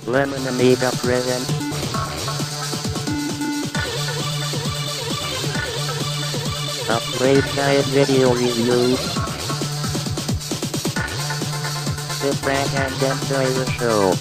Lemon Amiga present. A Playguide video review. Sit back and enjoy the show.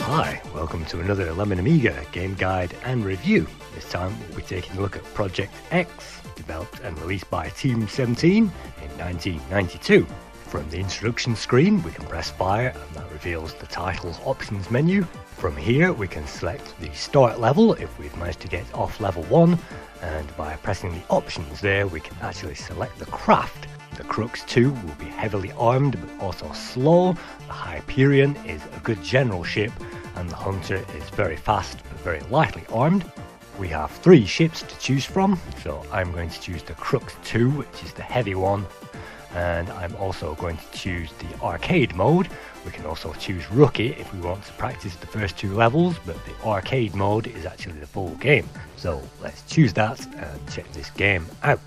Hi, welcome to another Lemon Amiga game guide and review. This time we'll be taking a look at Project X, developed and released by Team 17 in 1992. From the introduction screen we can press fire and that reveals the title's options menu. From here we can select the start level if we've managed to get off level 1, and by pressing the options there we can actually select the craft. The Crux 2 will be heavily armed but also slow, the Hyperion is a good general ship, and the Hunter is very fast but very lightly armed. We have 3 ships to choose from, so I'm going to choose the Crux 2, which is the heavy one, and I'm also going to choose the arcade mode. We can also choose rookie if we want to practice the first 2 levels, but the arcade mode is actually the full game. So let's choose that and check this game out.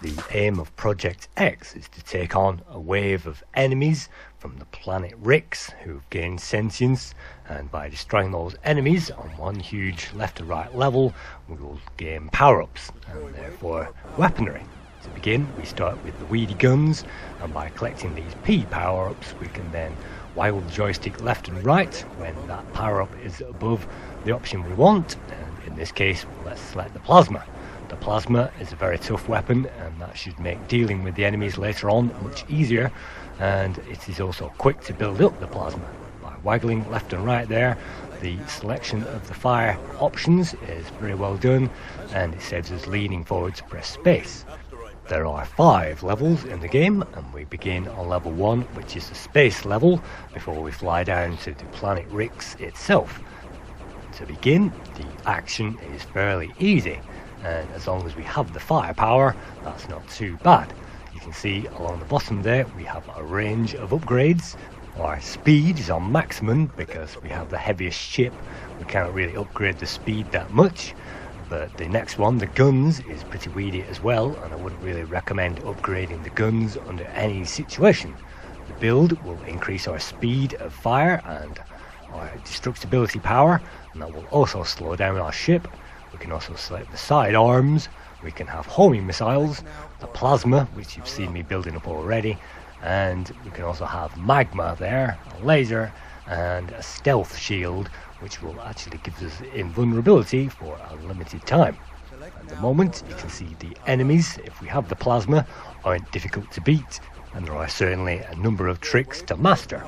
The aim of Project X is to take on a wave of enemies from the planet Rix who've gained sentience, and by destroying those enemies on one huge left to right level we will gain power-ups and therefore weaponry. To begin we start with the weedy guns, and by collecting these P power-ups we can then waggle the joystick left and right when that power-up is above the option we want, and in this case let's select the plasma. The plasma is a very tough weapon and that should make dealing with the enemies later on much easier, and it is also quick to build up the plasma. By waggling left and right there, the selection of the fire options is very well done and it saves us leaning forward to press space. There are 5 levels in the game and we begin on level 1, which is the space level, before we fly down to the planet Rix itself. To begin, the action is fairly easy, and as long as we have the firepower, that's not too bad. You can see along the bottom there we have a range of upgrades. Our speed is on maximum because we have the heaviest ship. We can't really upgrade the speed that much, but the next one, the guns, is pretty weedy as well, and I wouldn't really recommend upgrading the guns under any situation. The build will increase our speed of fire and our destructibility power, and that will also slow down our ship. We can also select the side arms, we can have homing missiles, the plasma, which you've seen me building up already, and we can also have magma there, a laser, and a stealth shield, which will actually give us invulnerability for a limited time. At the moment, you can see the enemies, if we have the plasma, aren't difficult to beat, and there are certainly a number of tricks to master.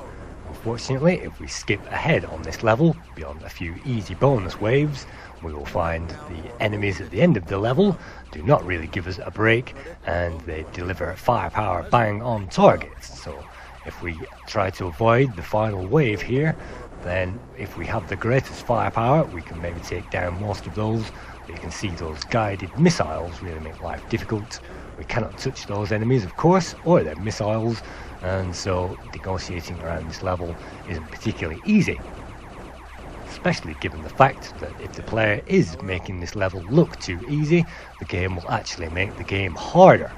Unfortunately, if we skip ahead on this level, beyond a few easy bonus waves, we will find the enemies at the end of the level do not really give us a break, and they deliver firepower bang on target. So if we try to avoid the final wave here, then if we have the greatest firepower we can maybe take down most of those, but you can see those guided missiles really make life difficult. We cannot touch those enemies of course, or their missiles, and so negotiating around this level isn't particularly easy, especially given the fact that if the player is making this level look too easy, the game will actually make the game harder.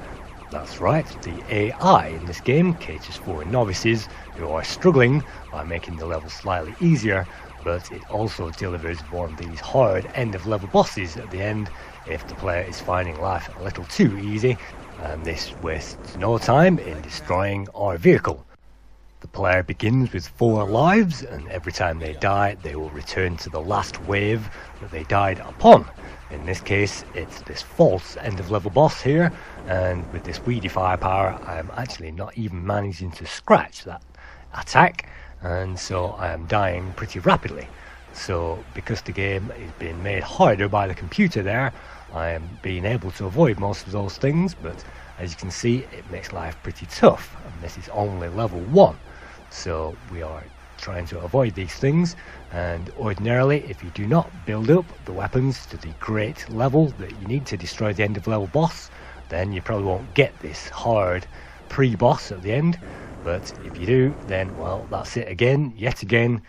That's right, the AI in this game caters for novices who are struggling by making the level slightly easier, but it also delivers one of these hard end of level bosses at the end if the player is finding life a little too easy. and this wastes no time in destroying our vehicle. The player begins with 4 lives, and every time they die they will return to the last wave that they died upon. In this case it's this false end of level boss here, and with this weedy firepower I'm actually not even managing to scratch that attack, and so I am dying pretty rapidly. So because the game is being made harder by the computer there, I am being able to avoid most of those things, but as you can see it makes life pretty tough, and this is only level 1. So we are trying to avoid these things, and ordinarily if you do not build up the weapons to the great level that you need to destroy the end of level boss, then you probably won't get this hard pre-boss at the end. But if you do, then well, that's it again, yet again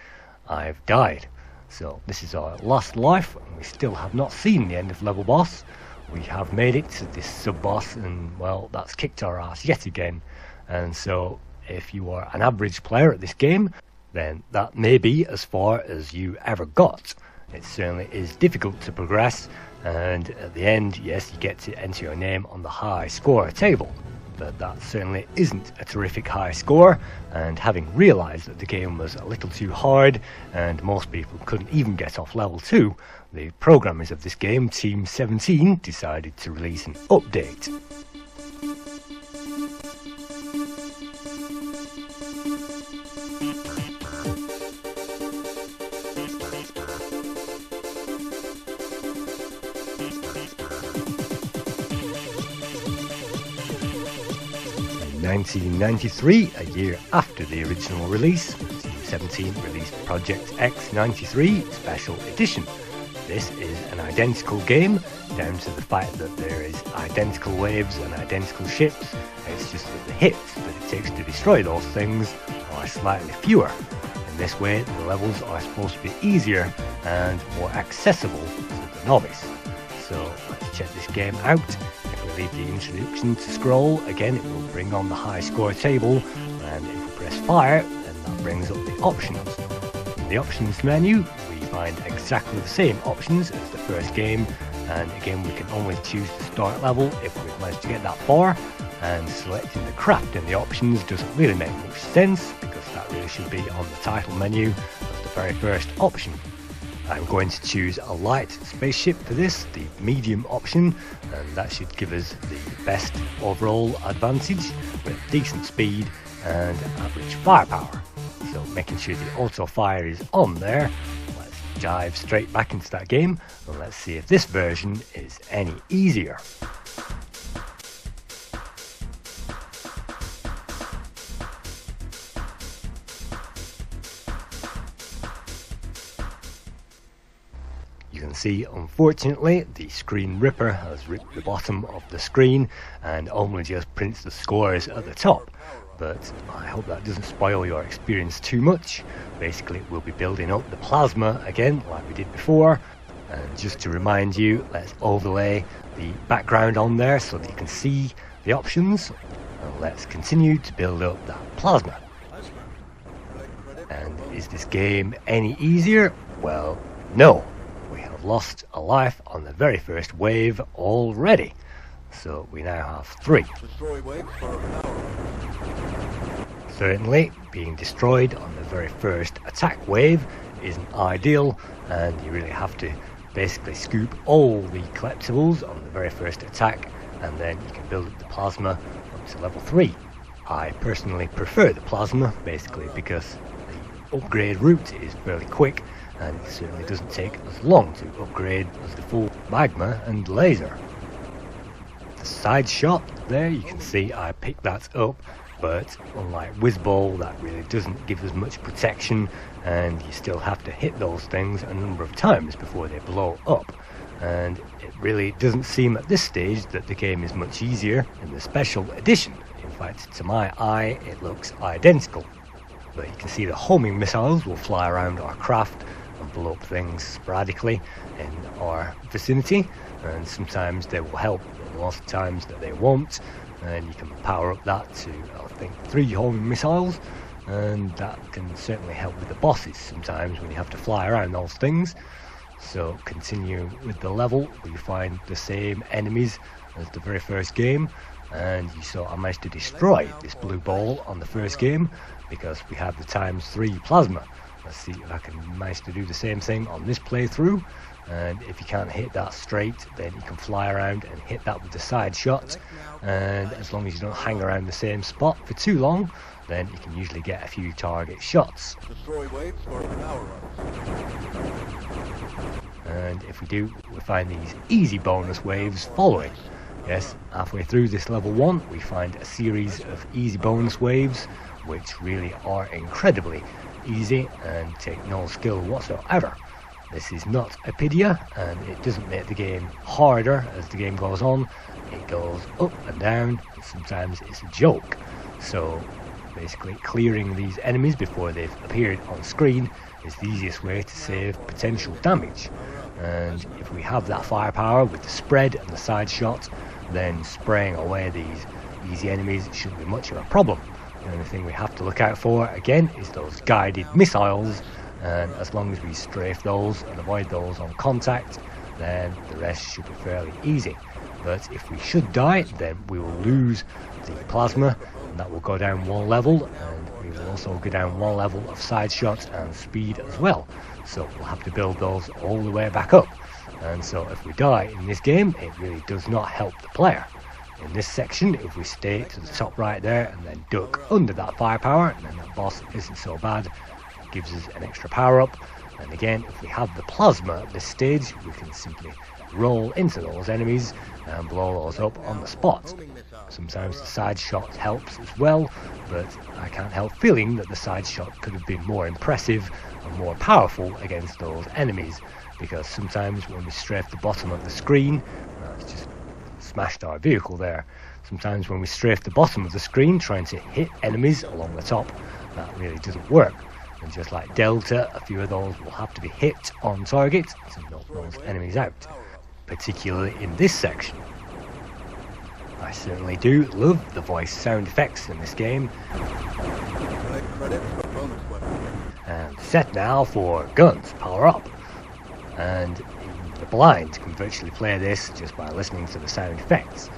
I've died. So this is our last life, and we still have not seen the end of level boss. We have made it to this sub-boss, and well, that's kicked our ass yet again. And so if you are an average player at this game, then that may be as far as you ever got. It certainly is difficult to progress, and at the end, yes, you get to enter your name on the high score table, but that certainly isn't a terrific high score. And having realised that the game was a little too hard and most people couldn't even get off level 2, the programmers of this game, Team 17, decided to release an update. In 1993, a year after the original release, Team 17 released Project X93 Special Edition. This is an identical game, down to the fact that there is identical waves and identical ships. It's just that the hits that it takes to destroy those things are slightly fewer. In this way, the levels are supposed to be easier and more accessible to the novice. So let's check this game out. If we leave the introduction to scroll, again it will bring on the high score table, and if we press fire, then that brings up the options. In the options menu, we find exactly the same options as the first game, and again we can only choose the start level if we've managed to get that far, and selecting the craft in the options doesn't really make much sense, because that really should be on the title menu as the very first option. I'm going to choose a light spaceship for this, the medium option, and that should give us the best overall advantage with decent speed and average firepower. So making sure the auto fire is on there, let's dive straight back into that game and let's see if this version is any easier. You can see, unfortunately, the screen ripper has ripped the bottom of the screen and only just prints the scores at the top. But I hope that doesn't spoil your experience too much. Basically, we'll be building up the plasma again, like we did before. And just to remind you, let's overlay the background on there so that you can see the options. And let's continue to build up that plasma. And is this game any easier? Well, no. We have lost a life on the very first wave already, so we now have 3. Certainly, being destroyed on the very first attack wave isn't ideal, and you really have to basically scoop all the collectibles on the very first attack, and then you can build up the plasma up to level 3. I personally prefer the plasma, basically because the upgrade route is fairly quick, and it certainly doesn't take as long to upgrade as the full magma and laser. The side shot there, you can see I picked that up, but unlike Whizball, that really doesn't give us much protection, and you still have to hit those things a number of times before they blow up. And it really doesn't seem at this stage that the game is much easier in the special edition. In fact, to my eye, it looks identical. But you can see the homing missiles will fly around our craft and blow up things sporadically in our vicinity, and sometimes they will help, but most times that they won't, and you can power up that to, I think, 3 homing missiles, and that can certainly help with the bosses sometimes when you have to fly around those things. So continue with the level, we find the same enemies as the very first game, and you saw I managed to destroy this blue ball on the first game because we have the ×3 plasma. Let's see if I can manage to do the same thing on this playthrough. And if you can't hit that straight, then you can fly around and hit that with the side shot, and as long as you don't hang around the same spot for too long, then you can usually get a few target shots. Destroy waves for powerups. And if we do, we find these easy bonus waves following. Yes, halfway through this level 1 we find a series of easy bonus waves which really are incredibly easy and take no skill whatsoever. This is not a Apidia, and it doesn't make the game harder as the game goes on. It goes up and down, and sometimes it's a joke. So basically clearing these enemies before they've appeared on screen is the easiest way to save potential damage. And if we have that firepower with the spread and the side shot, then spraying away these easy enemies shouldn't be much of a problem. The only thing we have to look out for again is those guided missiles, and as long as we strafe those and avoid those on contact, then the rest should be fairly easy. But if we should die, then we will lose the plasma, and that will go down 1 level, and we will also go down 1 level of side shot and speed as well. So we'll have to build those all the way back up. And so if we die in this game, it really does not help the player. In this section, if we stay to the top right there and then duck under that firepower, and then that boss isn't so bad, it gives us an extra power up. And again, if we have the plasma at this stage, we can simply roll into those enemies and blow those up on the spot. Sometimes the side shot helps as well, but I can't help feeling that the side shot could have been more impressive and more powerful against those enemies, because sometimes when we strafe the bottom of the screen, it's just smashed our vehicle there. Sometimes when we strafe the bottom of the screen trying to hit enemies along the top, that really doesn't work. And just like Delta, a few of those will have to be hit on target to knock those enemies out, particularly in this section. I certainly do love the voice sound effects in this game. And set now for guns, power up. And the blind can virtually play this just by listening to the sound effects.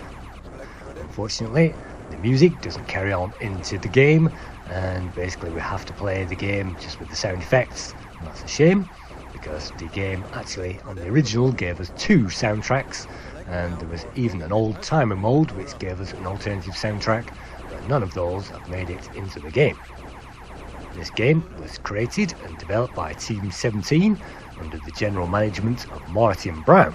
Unfortunately, the music doesn't carry on into the game, and basically we have to play the game just with the sound effects, and that's a shame, because the game actually on the original gave us 2 soundtracks, and there was even an old timer mode which gave us an alternative soundtrack, but none of those have made it into the game. This game was created and developed by Team 17 under the general management of Martin Brown.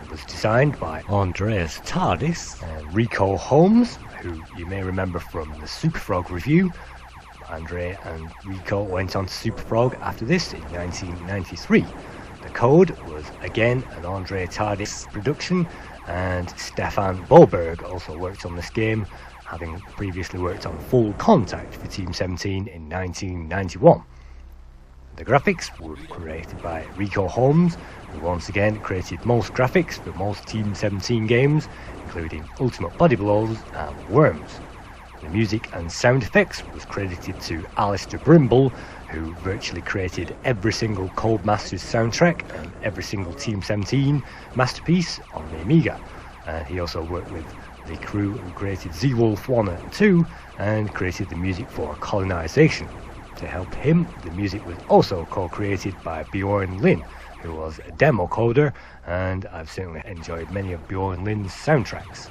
It was designed by Andreas Tardis and Rico Holmes, who you may remember from the Super Frog review. Andre and Rico went on to Super Frog after this in 1993. The code was again an Andre Tardis production, and Stefan Boberg also worked on this game, having previously worked on Full Contact for Team 17 in 1991. The graphics were created by Rico Holmes, who once again created most graphics for most Team 17 games, including Ultimate Body Blows and Worms. The music and sound effects was credited to Alistair Brimble, who virtually created every single Codemasters soundtrack and every single Team 17 masterpiece on the Amiga. He also worked with the crew who created Z-Wolf 1 and 2 and created the music for Colonization. To help him, the music was also co-created by Bjorn Lin, who was a demo coder, and I've certainly enjoyed many of Bjorn Lin's soundtracks.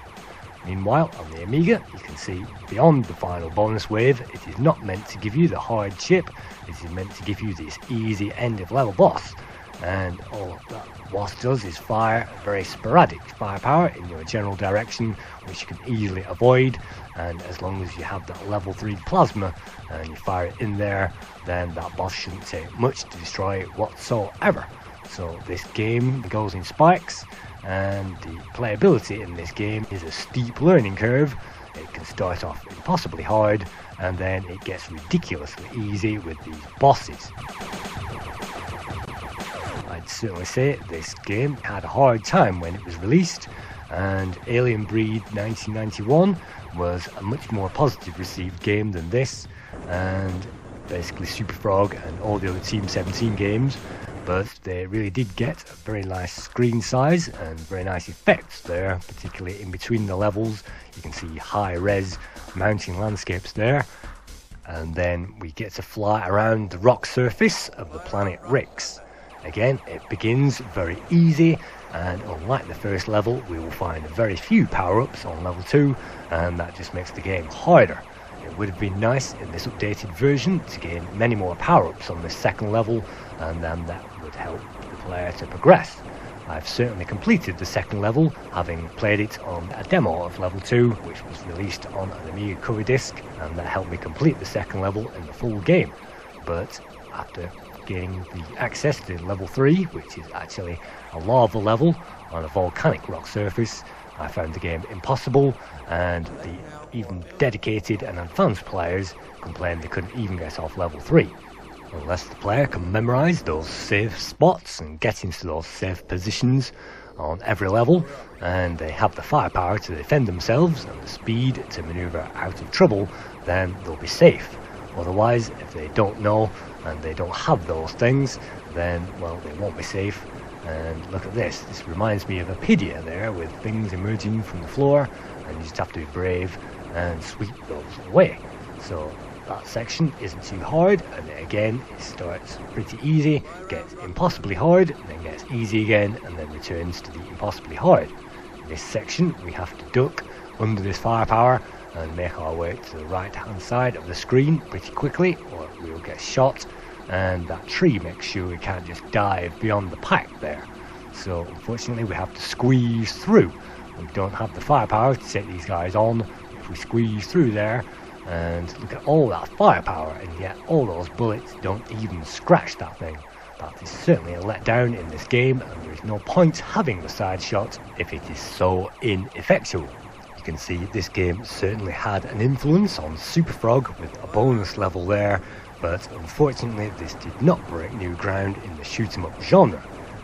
Meanwhile, on the Amiga, you can see beyond the final bonus wave, it is not meant to give you the hard chip, it is meant to give you this easy end of level boss. And all that boss does is fire very sporadic firepower in your general direction, which you can easily avoid, and as long as you have that level 3 plasma and you fire it in there, then that boss shouldn't take much to destroy whatsoever. So this game goes in spikes, and the playability in this game is a steep learning curve. It can start off impossibly hard, and then it gets ridiculously easy with these bosses. I'd certainly say this game had a hard time when it was released, and Alien Breed 1991 was a much more positive received game than this, and basically Super Frog and all the other Team 17 games, but they really did get a very nice screen size and very nice effects there, particularly in between the levels. You can see high res mountain landscapes there, and then we get to fly around the rock surface of the planet Rix. Again, it begins very easy, and unlike the first level, we will find very few power-ups on level 2, and that just makes the game harder. It would have been nice in this updated version to gain many more power-ups on this second level, and then that would help the player to progress. I've certainly completed the second level, having played it on a demo of level 2, which was released on an Amiga cover disc, and that helped me complete the second level in the full game. But after gaining the access to level 3, which is actually a lava level on a volcanic rock surface, I found the game impossible, and the even dedicated and advanced players complained they couldn't even get off level 3. Unless the player can memorise those safe spots and get into those safe positions on every level, and they have the firepower to defend themselves and the speed to manoeuvre out of trouble, then they'll be safe. Otherwise, if they don't know and they don't have those things, then, well, they won't be safe. And look at this. This reminds me of a Pedia there, with things emerging from the floor, and you just have to be brave and sweep those away. So that section isn't too hard, and again it starts pretty easy, gets impossibly hard, and then gets easy again, and then returns to the impossibly hard. In this section we have to duck under this firepower and make our way to the right hand side of the screen pretty quickly, or we'll get shot, and that tree makes sure we can't just dive beyond the pipe there. So unfortunately we have to squeeze through. We don't have the firepower to take these guys on. If we squeeze through there, and look at all that firepower, and yet all those bullets don't even scratch that thing. That is certainly a letdown in this game, and there is no point having the side shot if it is so ineffectual. You can see this game certainly had an influence on Super Frog with a bonus level there, but unfortunately this did not break new ground in the shoot 'em up genre,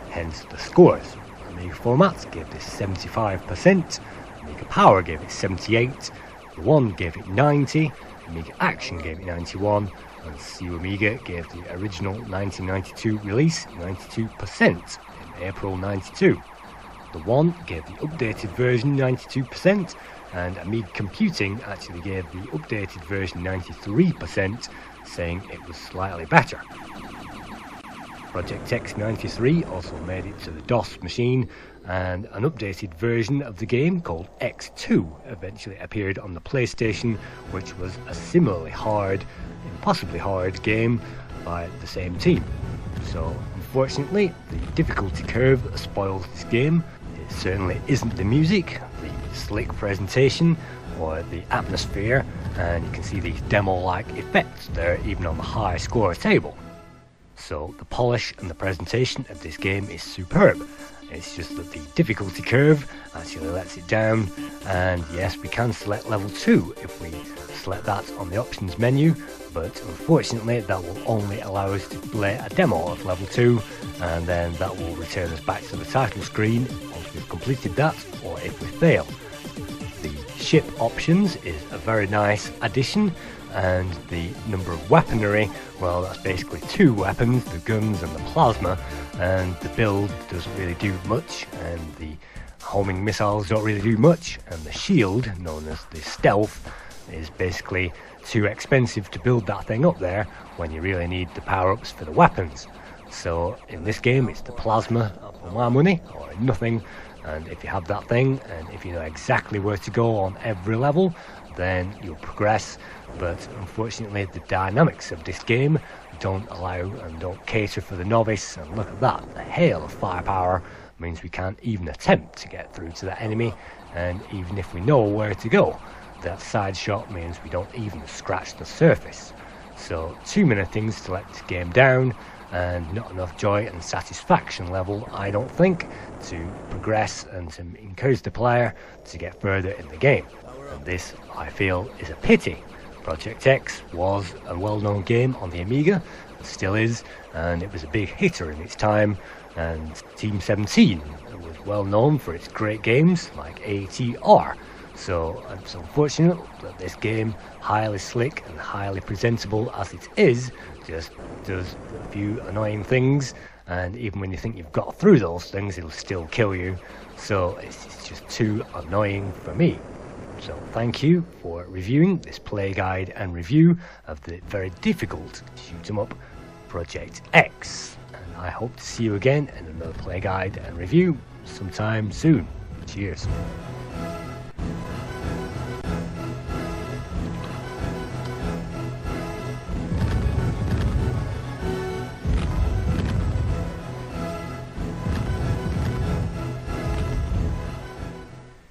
hence the scores. Amiga Formats gave this 75%, Amiga Power gave it 78%, the One gave it 90%, Amiga Action gave it 91%, and CU Amiga gave the original 1992 release 92% in April 92. The One gave the updated version 92%, and Amiga Computing actually gave the updated version 93%, saying it was slightly better. Project X 93 also made it to the DOS machine, and an updated version of the game called X2 eventually appeared on the PlayStation, which was a similarly hard, impossibly hard game by the same team. So unfortunately the difficulty curve spoils this game. It certainly isn't the music, the slick presentation, or the atmosphere, and you can see these demo-like effects there even on the high score table. So the polish and the presentation of this game is superb. It's just that the difficulty curve actually lets it down, and yes, we can select level 2 if we select that on the options menu, but unfortunately that will only allow us to play a demo of level 2, and then that will return us back to the title screen once we've completed that, or if we fail. The ship options is a very nice addition, and the number of weaponry, well, that's basically 2 weapons, the guns and the plasma, and the build doesn't really do much, and the homing missiles don't really do much, and the shield, known as the stealth, is basically too expensive to build that thing up there when you really need the power-ups for the weapons. So in this game it's the plasma for my money or nothing, and if you have that thing and if you know exactly where to go on every level, then you'll progress. But unfortunately the dynamics of this game don't allow and don't cater for the novice, and look at that, the hail of firepower means we can't even attempt to get through to the enemy, and even if we know where to go, that side shot means we don't even scratch the surface. So too many things to let this game down, and not enough joy and satisfaction level, I don't think, to progress and to encourage the player to get further in the game. And this, I feel, is a pity. Project X was a well-known game on the Amiga, and still is, and it was a big hitter in its time, and Team 17 was well known for its great games like ATR. So it's unfortunate that this game, highly slick and highly presentable as it is, just does a few annoying things, and even when you think you've got through those things, it'll still kill you. So it's just too annoying for me. So thank you for reviewing this play guide and review of the very difficult shoot 'em up Project X. And I hope to see you again in another play guide and review sometime soon. Cheers.